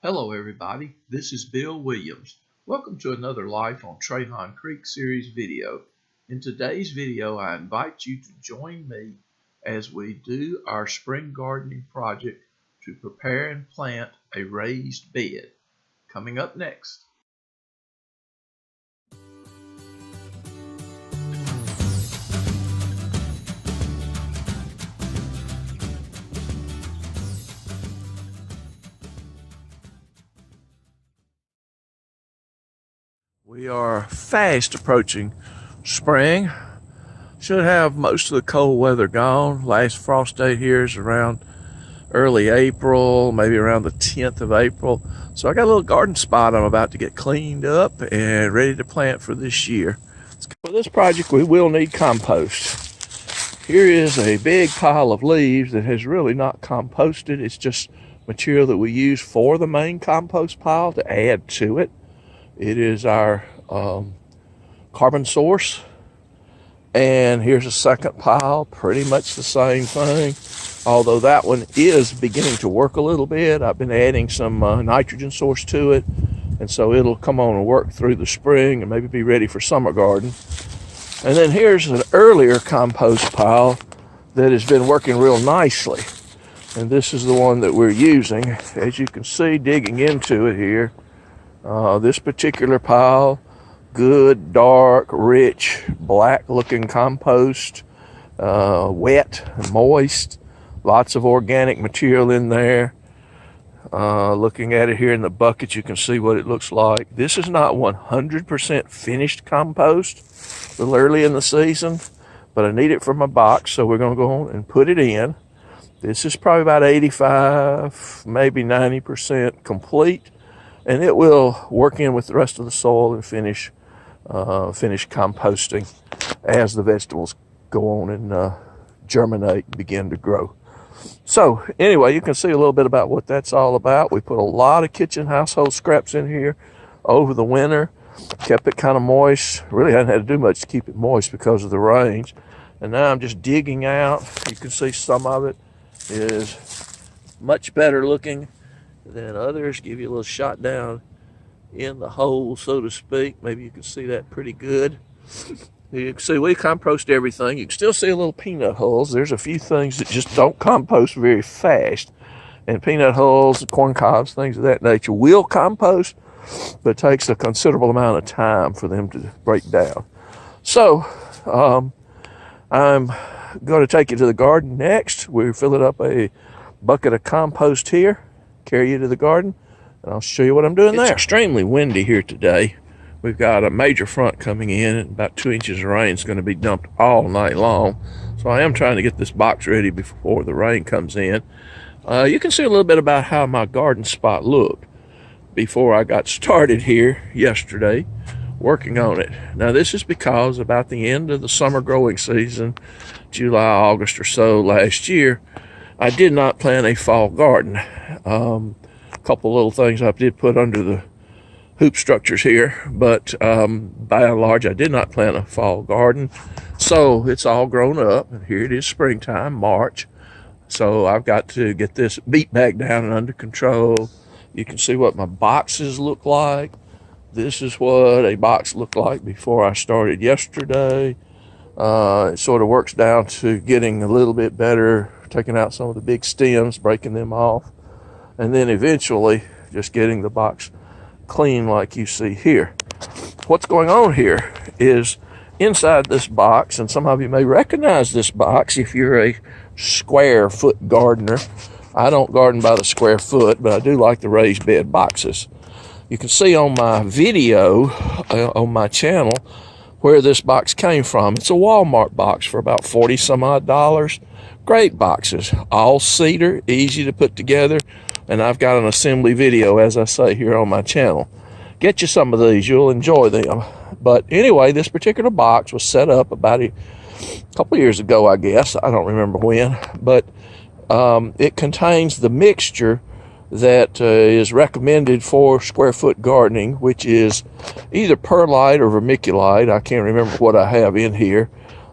Hello everybody, this is Bill Williams. Welcome to another Life on Trahan Creek series video. In today's video, I invite you to join me as we do our spring gardening project to prepare and plant a raised bed. Coming up next. We are fast approaching spring. Should have most of the cold weather gone. Last frost date here is around early April, maybe around the 10th of April. So I got a little garden spot I'm about to get cleaned up and ready to plant for this year. For this project, we will need compost. Here is a big pile of leaves that has really not composted. It's just material that we use for the main compost pile to add to it. It is our carbon source. And here's a second pile, pretty much the same thing. Although that one is beginning to work a little bit. I've been adding some nitrogen source to it. And so it'll come on and work through the spring and maybe be ready for summer garden. And then here's an earlier compost pile that has been working real nicely. And this is the one that we're using. As you can see, digging into it here. This particular pile, good, dark, rich, black-looking compost, wet and moist, lots of organic material in there. Looking at it here in the bucket, you can see what it looks like. This is not 100% finished compost, a little early in the season, but I need it for my box, so we're going to go on and put it in. This is probably about 85, maybe 90% complete. And it will work in with the rest of the soil and finish composting as the vegetables go on and germinate and begin to grow. So anyway, you can see a little bit about what that's all about. We put a lot of kitchen household scraps in here over the winter, kept it kind of moist. Really hadn't had to do much to keep it moist because of the rains. And now I'm just digging out. You can see some of it is much better looking than others. Give you a little shot down in the hole, so to speak. Maybe you can see that pretty good. You can see we compost everything. You can still see a little peanut hulls. There's a few things that just don't compost very fast. And peanut hulls, corn cobs, things of that nature will compost, but it takes a considerable amount of time for them to break down. So I'm going to take you to the garden next. We're filling up a bucket of compost here. Carry you to the garden, and I'll show you what I'm doing there. It's extremely windy here today. We've got a major front coming in, and about 2 inches of rain is going to be dumped all night long. So I am trying to get this box ready before the rain comes in. You can see a little bit about how my garden spot looked before I got started here yesterday working on it. Now this is because about the end of the summer growing season, July, August or so last year, I did not plant a fall garden. A couple little things I did put under the hoop structures here, but by and large I did not plant a fall garden. So it's all grown up, and here it is springtime, March. So I've got to get this beat back down and under control. You can see what my boxes look like. This is what a box looked like before I started yesterday. It sort of works down to getting a little bit better, taking out some of the big stems, breaking them off, and then eventually just getting the box clean like you see here. What's going on here is inside this box, and some of you may recognize this box if you're a square foot gardener. I don't garden by the square foot, but I do like the raised bed boxes. You can see on my video on my channel where this box came from. It's a Walmart box for about 40 some odd dollars. Great boxes, all cedar, easy to put together, and I've got an assembly video, as I say, here on my channel. Get you some of these, you'll enjoy them. But anyway, this particular box was set up about a couple years ago, I guess. I don't remember when, but it contains the mixture that is recommended for square foot gardening, which is either perlite or vermiculite. I can't remember what I have in here,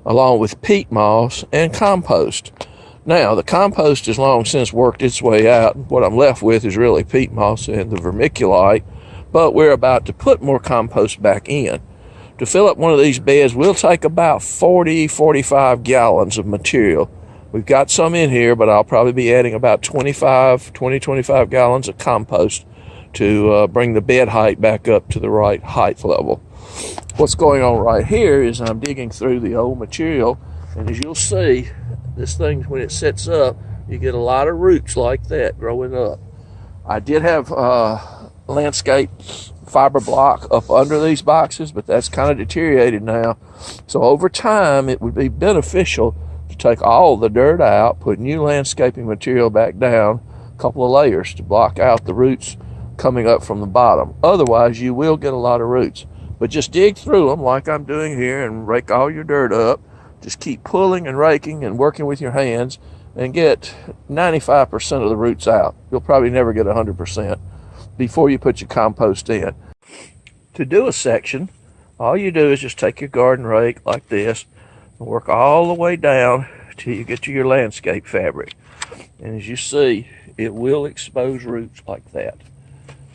along with peat moss and compost. Now, the compost has long since worked its way out. What I'm left with is really peat moss and the vermiculite, but we're about to put more compost back in. To fill up one of these beds, we'll take about 40-45 gallons of material. We've got some in here, but I'll probably be adding about 20-25 gallons of compost to bring the bed height back up to the right height level. What's going on right here is I'm digging through the old material, and as you'll see, this thing, when it sets up, you get a lot of roots like that growing up. I did have landscape fiber block up under these boxes, but that's kind of deteriorated now. So over time, it would be beneficial to take all the dirt out, put new landscaping material back down, a couple of layers to block out the roots coming up from the bottom. Otherwise, you will get a lot of roots. But just dig through them like I'm doing here and rake all your dirt up. Just keep pulling and raking and working with your hands and get 95% of the roots out. You'll probably never get 100% before you put your compost in. To do a section, all you do is just take your garden rake like this and work all the way down till you get to your landscape fabric. And as you see, it will expose roots like that.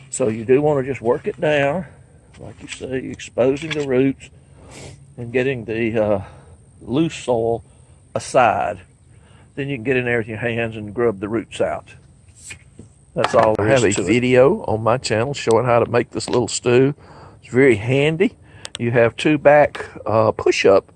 So you do want to just work it down, like you see, exposing the roots and getting the loose soil aside. Then you can get in there with your hands and grub the roots out. That's all there is to it. I have a video on my channel showing how to make this little stew. It's very handy. You have two back push-up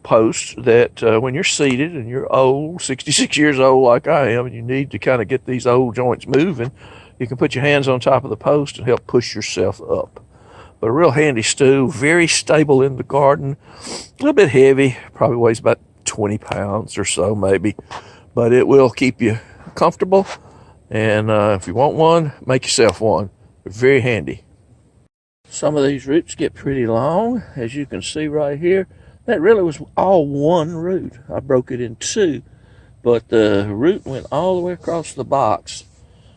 posts that when you're seated and you're old, 66 years old like I am, and you need to kind of get these old joints moving, you can put your hands on top of the post and help push yourself up. But a real handy stew, very stable in the garden, a little bit heavy, probably weighs about 20 pounds or so maybe, but it will keep you comfortable. And if you want one, make yourself one. They're very handy. Some of these roots get pretty long, as you can see right here. That really was all one root. I broke it in two, but the root went all the way across the box,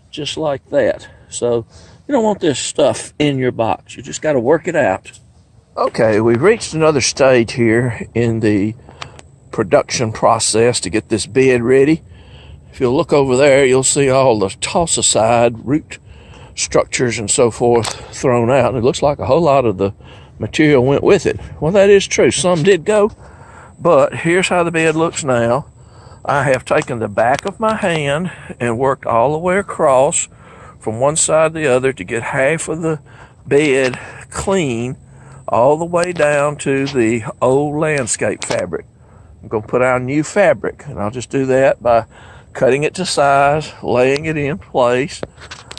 just like that. So you don't want this stuff in your box. You just got to work it out. Okay, we've reached another stage here in the production process to get this bed ready. If you'll look over there, you'll see all the toss-aside root structures and so forth thrown out. And it looks like a whole lot of the material went with it. Well, that is true. Some did go, but here's how the bed looks now. I have taken the back of my hand and worked all the way across from one side to the other to get half of the bed clean all the way down to the old landscape fabric. I'm going to put out new fabric, and I'll just do that by cutting it to size, laying it in place,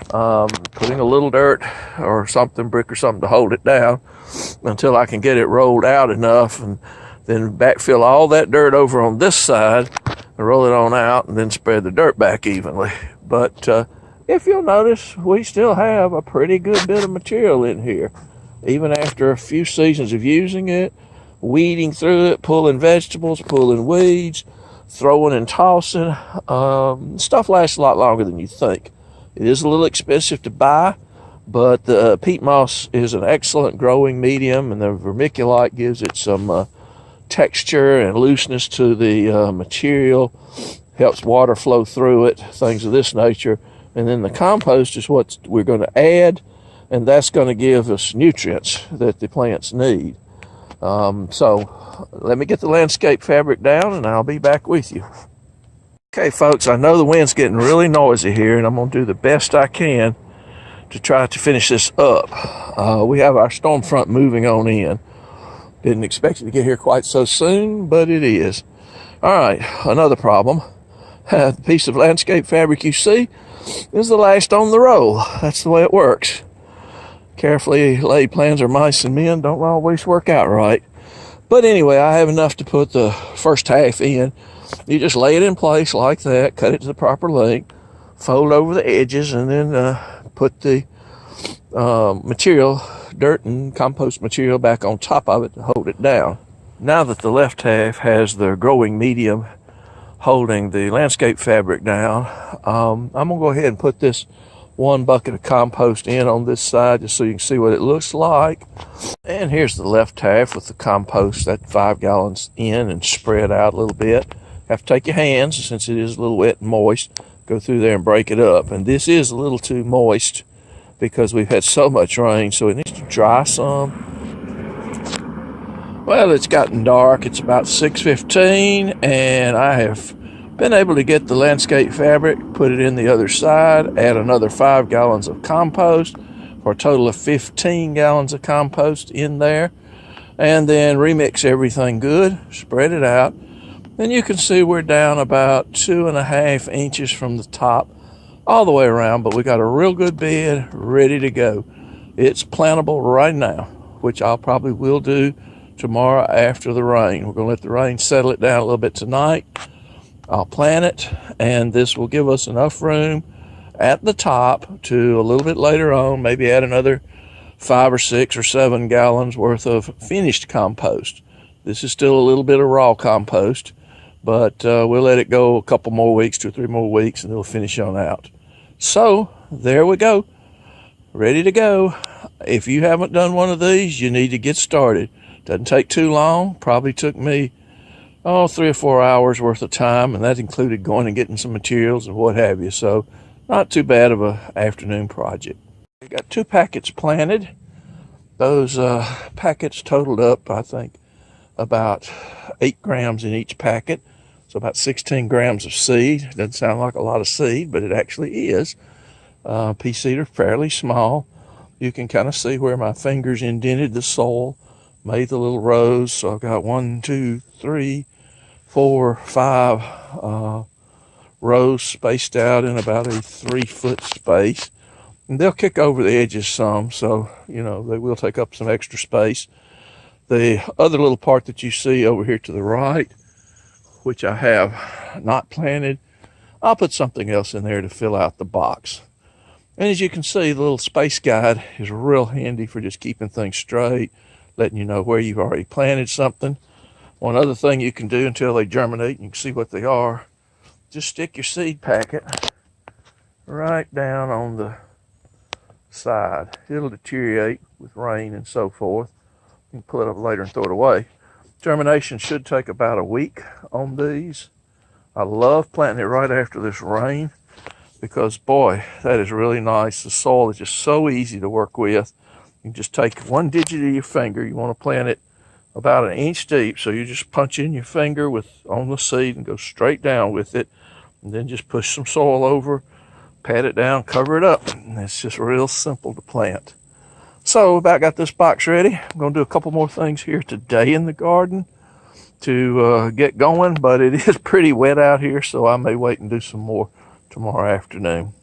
putting a little dirt or something, brick or something, to hold it down until I can get it rolled out enough, and then backfill all that dirt over on this side and roll it on out, and then spread the dirt back evenly. But if you'll notice, we still have a pretty good bit of material in here. Even after a few seasons of using it, weeding through it, pulling vegetables, pulling weeds, throwing and tossing, stuff lasts a lot longer than you think. It is a little expensive to buy, but the peat moss is an excellent growing medium, and the vermiculite gives it some texture and looseness to the material, helps water flow through it, things of this nature. And then the compost is what we're going to add, and that's going to give us nutrients that the plants need. So let me get the landscape fabric down, and I'll be back with you. Okay, folks, I know the wind's getting really noisy here, and I'm going to do the best I can to try to finish this up. We have our storm front moving on in. Didn't expect it to get here quite so soon, but it is. All right, another problem. The piece of landscape fabric you see is the last on the roll. That's the way it works. Carefully laid plans of mice and men don't always work out right. But anyway, I have enough to put the first half in. You just lay it in place like that, cut it to the proper length, fold over the edges, and then put the material, dirt and compost material, back on top of it to hold it down. Now that the left half has the growing medium holding the landscape fabric down, I'm going to go ahead and put this one bucket of compost in on this side just so you can see what it looks like. And here's the left half with the compost, that 5 gallons in and spread out a little bit. Have to take your hands, since it is a little wet and moist, go through there and break it up. And this is a little too moist because we've had so much rain, so it needs to dry some. Well, it's gotten dark. It's about 6:15, and I have been able to get the landscape fabric, put it in the other side, add another 5 gallons of compost for a total of 15 gallons of compost in there, and then remix everything good, spread it out. Then you can see we're down about 2.5 inches from the top all the way around, but we got a real good bed ready to go. It's plantable right now, which I probably will do tomorrow after the rain. We're going to let the rain settle it down a little bit tonight. I'll plant it, and this will give us enough room at the top to a little bit later on maybe add another 5 or 6 or 7 gallons worth of finished compost. This is still a little bit of raw compost, but we'll let it go a couple more weeks, 2 or 3 more weeks, and it'll finish on out. So there we go, ready to go. If you haven't done one of these, you need to get started. Doesn't take too long. Probably took me 3 or 4 hours worth of time, and that included going and getting some materials and what have you. So not too bad of an afternoon project. We got 2 packets planted. Those packets totaled up, I think, about 8 grams in each packet. So about 16 grams of seed. Doesn't sound like a lot of seed, but it actually is. Pea seed are fairly small. You can kind of see where my fingers indented the soil, made the little rows. So I've got 1, 2, 3, 4, 5 rows spaced out in about a 3-foot space. And they'll kick over the edges some, so, you know, they will take up some extra space. The other little part that you see over here to the right, which I have not planted, I'll put something else in there to fill out the box. And as you can see, the little space guide is real handy for just keeping things straight, letting you know where you've already planted something. One other thing you can do until they germinate, and you can see what they are, just stick your seed packet right down on the side. It'll deteriorate with rain and so forth. You can pull it up later and throw it away. Germination should take about a week on these. I love planting it right after this rain because, boy, that is really nice. The soil is just so easy to work with. You can just take 1 digit of your finger. You want to plant it about 1 inch deep, so you just punch in your finger on the seed and go straight down with it, and then just push some soil over, pat it down, cover it up, and it's just real simple to plant. So about got this box ready. I'm going to do a couple more things here today in the garden to get going, but it is pretty wet out here, so I may wait and do some more tomorrow afternoon.